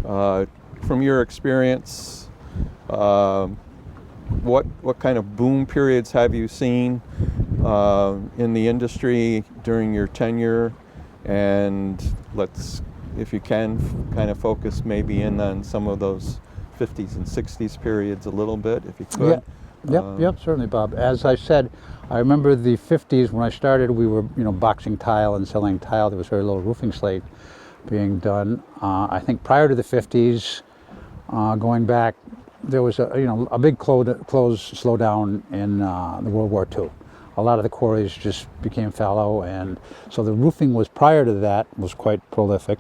From your experience, what kind of boom periods have you seen in the industry during your tenure? And let's, if you can, kind of focus maybe in on some of those 50s and 60s periods a little bit, if you could. Yep, certainly, Bob. As I said, I remember the 50s when I started. We were, boxing tile and selling tile. There was very little roofing slate being done. I think prior to the 50s, going back, there was a big slowdown in the World War II. A lot of the quarries just became fallow, and so the roofing was prior to that was quite prolific.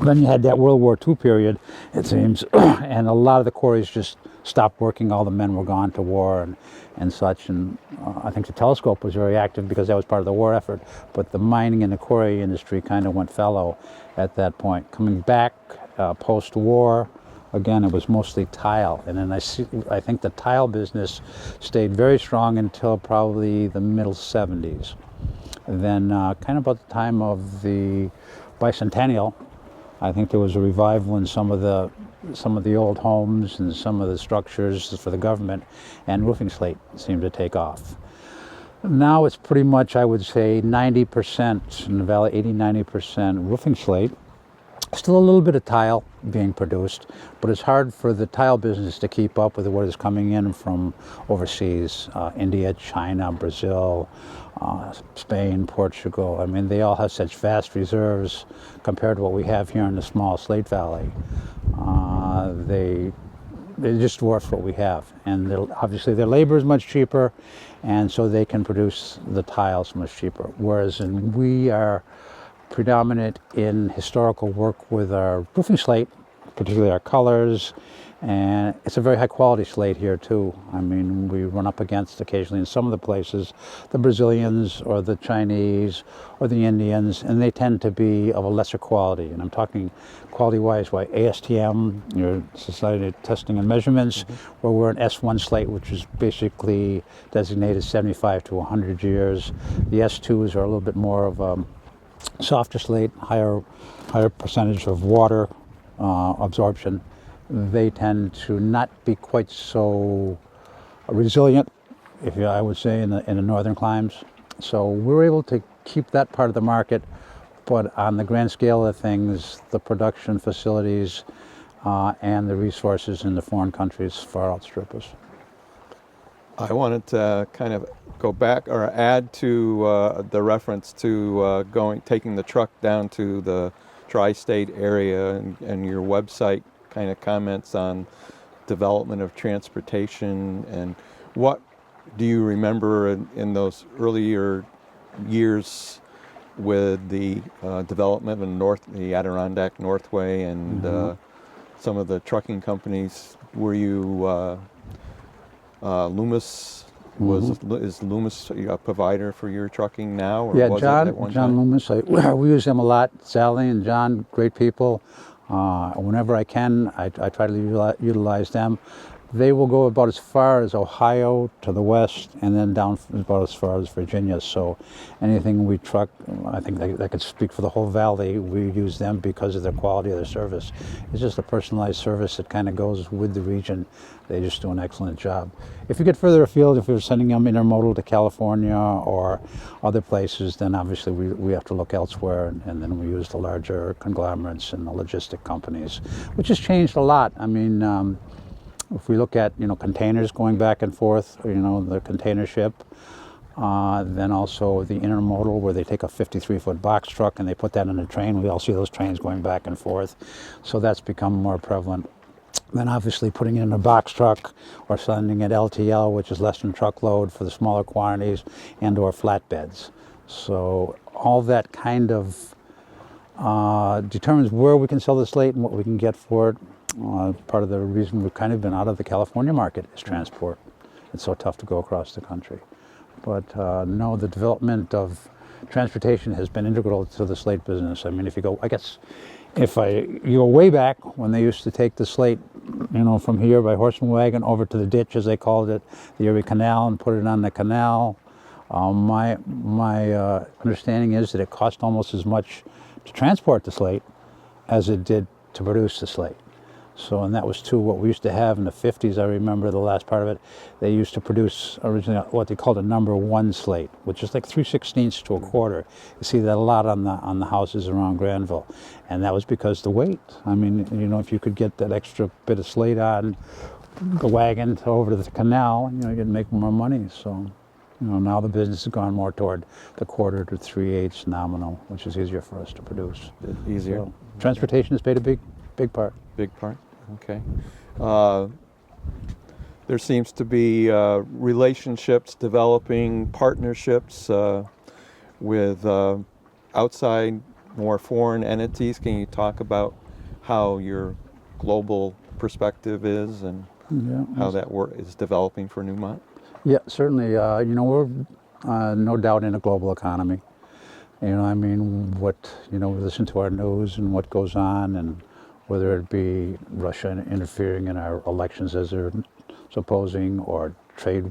Then you had that World War II period, it seems, and a lot of the quarries just stopped working. All the men were gone to war and such, and I think the telescope was very active because that was part of the war effort, but the mining and the quarry industry kind of went fallow at that point. Coming back post-war, again, it was mostly tile, and then I think the tile business stayed very strong until probably the middle 70s. And then kind of about the time of the bicentennial, I think there was a revival in some of the old homes and some of the structures for the government, and roofing slate seemed to take off. Now it's pretty much, I would say, 90% in the valley, 80-90% roofing slate. Still a little bit of tile being produced, but it's hard for the tile business to keep up with what is coming in from overseas, India, China, Brazil, Spain, Portugal. I mean, they all have such vast reserves compared to what we have here in the small Slate Valley. They just dwarf what we have, and obviously their labor is much cheaper, and so they can produce the tiles much cheaper. Whereas we are predominant in historical work with our roofing slate, particularly our colors, and it's a very high quality slate here too. I mean, we run up against occasionally in some of the places the Brazilians or the Chinese or the Indians, and they tend to be of a lesser quality. And I'm talking quality-wise by ASTM, your Society of Testing and Measurements, where we're an S1 slate, which is basically designated 75 to 100 years. The S2s are a little bit more of softer slate, higher percentage of water absorption. They tend to not be quite so resilient, I would say, in the northern climes. So we're able to keep that part of the market, but on the grand scale of things, the production facilities and the resources in the foreign countries far outstrip us. I wanted to kind of go back or add to the reference to taking the truck down to the tri-state area, and your website kind of comments on development of transportation. And what do you remember in those earlier years with the development of the Adirondack Northway and some of the trucking companies? Were you Loomis? Is Loomis a provider for your trucking now? Or Yeah, was it at one John time? Loomis. We use them a lot. Sally and John, great people. Whenever I can, I try to utilize them. They will go about as far as Ohio to the west, and then down about as far as Virginia. So anything we truck, I think I could speak for the whole valley, we use them because of their quality of their service. It's just a personalized service that kind of goes with the region. They just do an excellent job. If you get further afield, if you're sending them intermodal to California or other places, then obviously we have to look elsewhere, and then we use the larger conglomerates and the logistic companies, which has changed a lot. I mean, if we look at containers going back and forth, the container ship, then also the intermodal, where they take a 53-foot box truck and they put that in a train. We all see those trains going back and forth, so that's become more prevalent. Then obviously putting it in a box truck or sending it LTL, which is less than truckload for the smaller quantities, and or flatbeds. So all that kind of determines where we can sell the slate and what we can get for it. Part of the reason we've kind of been out of the California market is transport. It's so tough to go across the country. But no, the development of transportation has been integral to the slate business. I mean, if you go way back when they used to take the slate, from here by horse and wagon over to the ditch, as they called it, the Erie Canal, and put it on the canal. My understanding is that it cost almost as much to transport the slate as it did to produce the slate. So, and that was too what we used to have in the 50s. I remember the last part of it. They used to produce originally what they called a number 1 slate, which is like 3/16 to a quarter. You see that a lot on the houses around Granville, and that was because the weight. I mean, you know, if you could get that extra bit of slate on the wagon over to the canal, you know, you'd make more money. So, you know, now the business has gone more toward the quarter to 3/8 nominal, which is easier for us to produce. Easier. So, transportation has played a big part. Big part. Okay. There seems to be relationships developing, partnerships with outside, more foreign entities. Can you talk about how your global perspective is and how that work is developing for Newmont? Yeah, certainly. You know, we're no doubt in a global economy. You know, I mean, we listen to our news and what goes on, and whether it be Russia interfering in our elections as they're supposing, or trade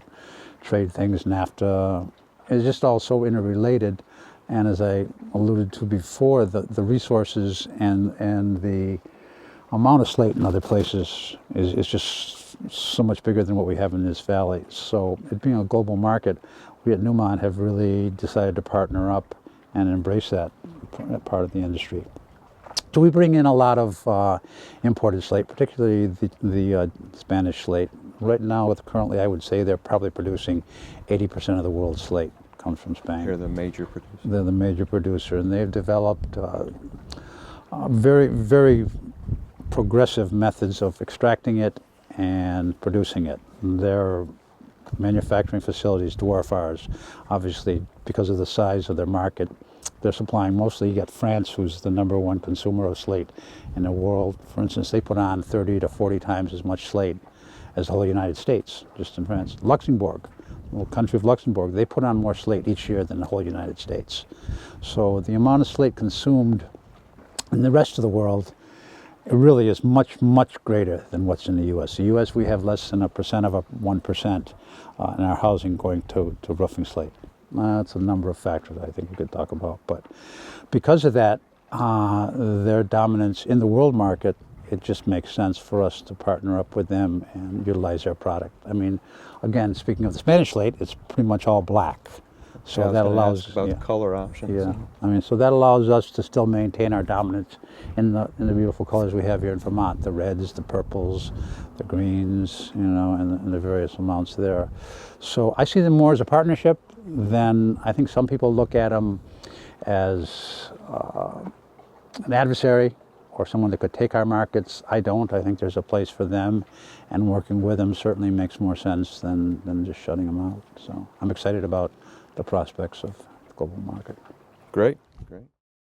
things, NAFTA, is just all so interrelated. And as I alluded to before, the resources and the amount of slate in other places is just so much bigger than what we have in this valley. So it being a global market, we at Newmont have really decided to partner up and embrace that part of the industry. So we bring in a lot of imported slate, particularly the Spanish slate. Right now, currently, I would say they're probably producing 80% of the world's slate comes from Spain. They're the major producer. They're the major producer, and they've developed very, very progressive methods of extracting it and producing it. Their manufacturing facilities dwarf ours, obviously, because of the size of their market. They're supplying mostly, you got France, who's the number 1 consumer of slate in the world. For instance, they put on 30 to 40 times as much slate as the whole United States, just in France. Luxembourg, the little country of Luxembourg, they put on more slate each year than the whole United States. So the amount of slate consumed in the rest of the world, it really is much, much greater than what's in the U.S. The U.S., we have less than 1% in our housing going to roofing slate. That's a number of factors I think we could talk about. But because of that, their dominance in the world market, it just makes sense for us to partner up with them and utilize their product. I mean, again, speaking of the Spanish slate, it's pretty much all black. So Yeah, that allows about the color options. Yeah, I mean, so that allows us to still maintain our dominance in the beautiful colors we have here in Vermont: the reds, the purples, the greens, you know, and the various amounts there. So I see them more as a partnership than I think some people look at them as an adversary or someone that could take our markets. I don't. I think there's a place for them, and working with them certainly makes more sense than just shutting them out. So I'm excited about the prospects of the global market. Great, great.